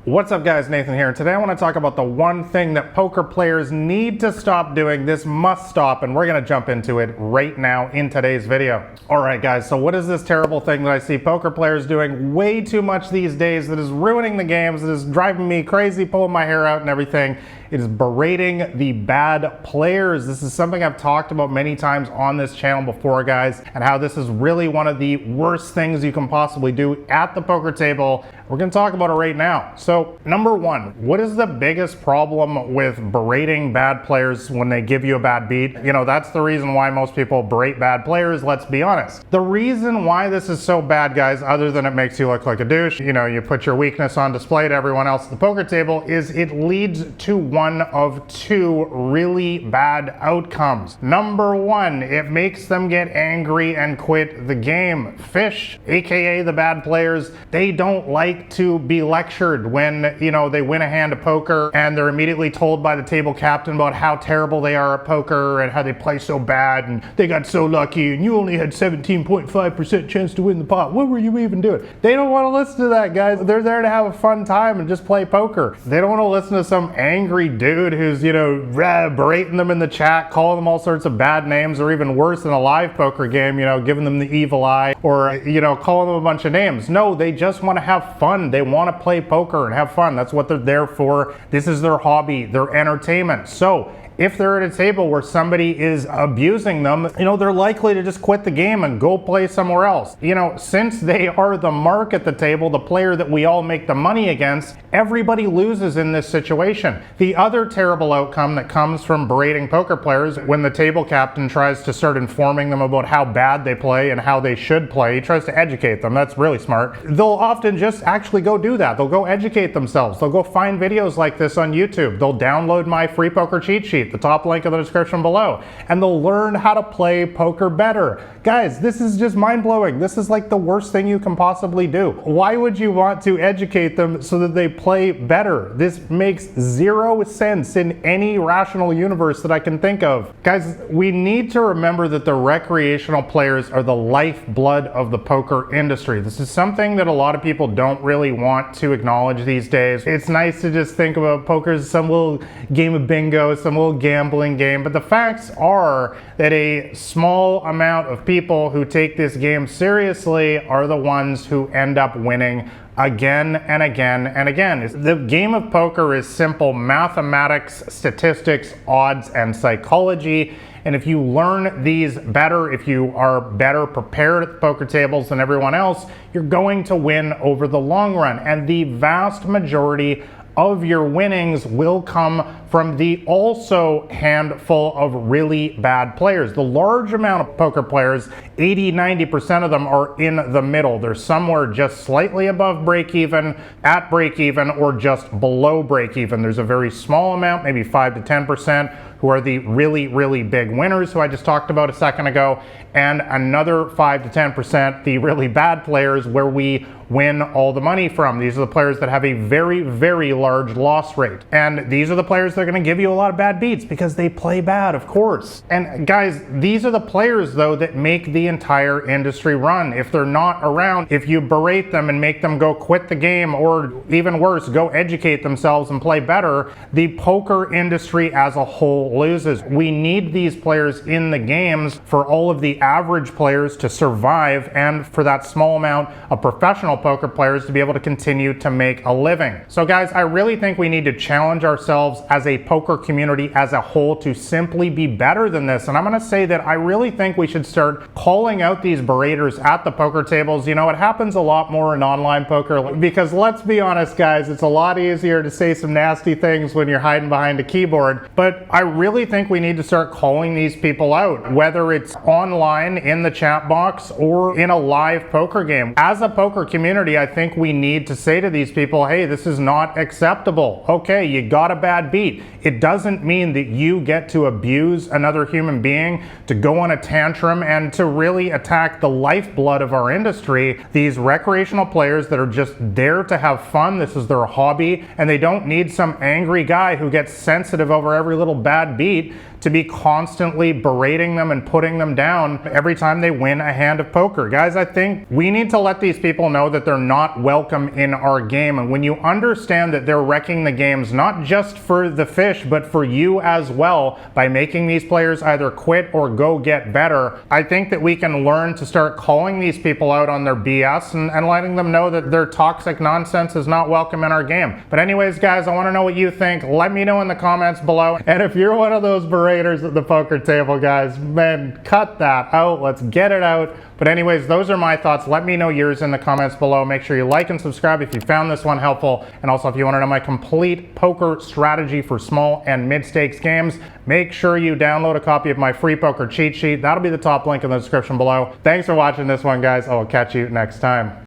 What's up guys, Nathan here, and today I want to talk about the one thing that poker players need to stop doing. This must stop, and we're going to jump into it right now in today's video. Alright guys, so what is this terrible thing that I see poker players doing way too much these days that is ruining the games, that is driving me crazy, pulling my hair out and everything? It is berating the bad players. This is something I've talked about many times on this channel before, guys, and how this is really one of the worst things you can possibly do at the poker table. We're going to talk about it right now. So, number one, what is the biggest problem with berating bad players when they give you a bad beat? You know, that's the reason why most people berate bad players, let's be honest. The reason why this is so bad, guys, other than it makes you look like a douche, you know, you put your weakness on display to everyone else at the poker table, is it leads to one of two really bad outcomes. Number one, it makes them get angry and quit the game. Fish, aka the bad players, they don't like to be lectured when, you know, they win a hand of poker and they're immediately told by the table captain about how terrible they are at poker and how they play so bad and they got so lucky and you only had 17.5% chance to win the pot. What were you even doing? They don't want to listen to that, guys. They're there to have a fun time and just play poker. They don't want to listen to some angry dude who's, you know, berating them in the chat, calling them all sorts of bad names, or even worse in a live poker game, you know, giving them the evil eye, or, you know, calling them a bunch of names. No, they just want to have fun. They want to play poker and have fun. That's what they're there for. This is their hobby, their entertainment. So if they're at a table where somebody is abusing them, you know, they're likely to just quit the game and go play somewhere else. You know, since they are the mark at the table, the player that we all make the money against, everybody loses in this situation. The other terrible outcome that comes from berating poker players, when the table captain tries to start informing them about how bad they play and how they should play, he tries to educate them. That's really smart. They'll often just actually go do that. They'll go educate themselves. They'll go find videos like this on YouTube. They'll download my free poker cheat sheet, the top link in the description below, and they'll learn how to play poker better. Guys, this is just mind-blowing. This is like the worst thing you can possibly do. Why would you want to educate them so that they play better? This makes zero sense in any rational universe that I can think of. Guys, we need to remember that the recreational players are the lifeblood of the poker industry. This is something that a lot of people don't really want to acknowledge these days. It's nice to just think about poker as some little game of bingo, some little gambling game, but the facts are that a small amount of people who take this game seriously are the ones who end up winning again and again and again. The game of poker is simple mathematics, statistics, odds, and psychology. And if you learn these better, if you are better prepared at the poker tables than everyone else, you're going to win over the long run. And the vast majority of your winnings will come from the also handful of really bad players. The large amount of poker players, 80-90% of them, are in the middle. They're somewhere just slightly above break even, at break even, or just below break even. There's a very small amount, maybe 5 to 10%, who are the really, really big winners who I just talked about a second ago, and another 5 to 10%, the really bad players, where we win all the money from. These are the players that have a very, very large loss rate. And these are the players that are going to give you a lot of bad beats because they play bad, of course. And guys, these are the players, though, that make the entire industry run. If they're not around, if you berate them and make them go quit the game, or even worse, go educate themselves and play better, the poker industry as a whole loses. We need these players in the games for all of the average players to survive, and for that small amount of professional poker players to be able to continue to make a living. So guys, I really think we need to challenge ourselves as a poker community as a whole to simply be better than this. And I'm going to say that I really think we should start calling out these berators at the poker tables. You know, it happens a lot more in online poker because, let's be honest guys, it's a lot easier to say some nasty things when you're hiding behind a keyboard. But I really think we need to start calling these people out, whether it's online in the chat box or in a live poker game. As a poker community, I think we need to say to these people, hey, this is not acceptable. Okay, you got a bad beat. beat, it doesn't mean that you get to abuse another human being, to go on a tantrum, and to really attack the lifeblood of our industry. These recreational players that are just there to have fun, this is their hobby, and they don't need some angry guy who gets sensitive over every little bad beat to be constantly berating them and putting them down every time they win a hand of poker. Guys, I think we need to let these people know that they're not welcome in our game. And when you understand that they're wrecking the games, not just for the fish, but for you as well, by making these players either quit or go get better, I think that we can learn to start calling these people out on their BS and letting them know that their toxic nonsense is not welcome in our game. But anyways, guys, I want to know what you think. Let me know in the comments below. And if you're one of those berators at the poker table, guys, man, cut that out. Let's get it out. But anyways, those are my thoughts. Let me know yours in the comments below. Make sure you like and subscribe if you found this one helpful. And also, if you want to know my complete poker strategy for small and mid-stakes games, make sure you download a copy of my free poker cheat sheet. That'll be the top link in the description below. Thanks for watching this one, guys. I will catch you next time.